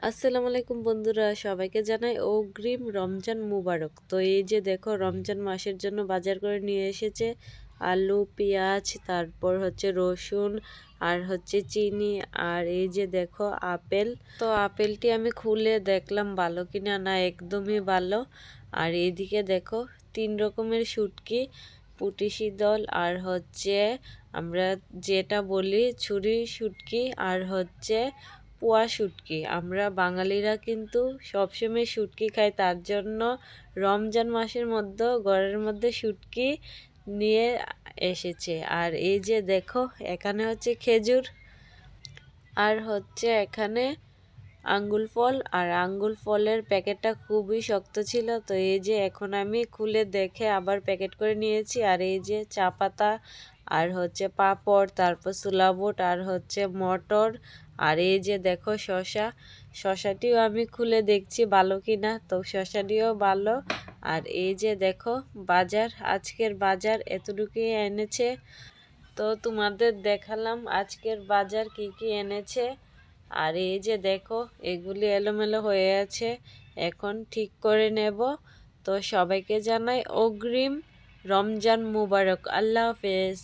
আসসালামু আলাইকুম বন্ধুরা, সবাইকে জানাই অগ্রিম রমজান মুবারক। তো এই যে দেখো, রমজান মাসের জন্য বাজার করে নিয়ে এসেছে আলু, পেঁয়াজ, তারপর হচ্ছে রসুন, আর হচ্ছে চিনি, আর এই যে দেখো আপেল। তো আপেলটি আমি খুলে দেখলাম ভালো কিনা, না একদমই ভালো। আর এইদিকে দেখো 3 রকমের শুটকি, পুঁটি শীতল, আর হচ্ছে আমরা যেটা বলি ছুরি শুটকি, আর হচ্ছে পোয়া শুটকি। আমরা বাঙালিরা কিন্তু সবসময় শুটকি খাই, তার জন্য রমজান মাসের মধ্যে ঘরের মধ্যে শুটকি নিয়ে এসেছে। আর এই যে দেখো, এখানে হচ্ছে খেজুর, আর হচ্ছে এখানে আঙ্গুল ফল। আর আঙ্গুল ফলের প্যাকেটটা খুবই শক্ত ছিল, তো এই যে এখন আমি খুলে দেখে আবার প্যাকেট করে নিয়েছি। আর এই যে চা পাতা, আর হচ্ছে পাঁপড়, তারপর সুলাবুট, আর হচ্ছে মটর, আর এই যে দেখো শসা। শসাটিও আমি খুলে দেখছি ভালো কিনা, তো শসাটিও ভালো। আর এই যে দেখো বাজার, আজকের বাজার এতটুকুই এনেছে। তো তোমাদের দেখালাম আজকের বাজার কি কি এনেছে। আর এই যে দেখো, এগুলি এলোমেলো হয়ে আছে, এখন ঠিক করে নেব। তো সবাইকে জানাই অগ্রিম রমজান মুবারক। আল্লাহ হাফেজ।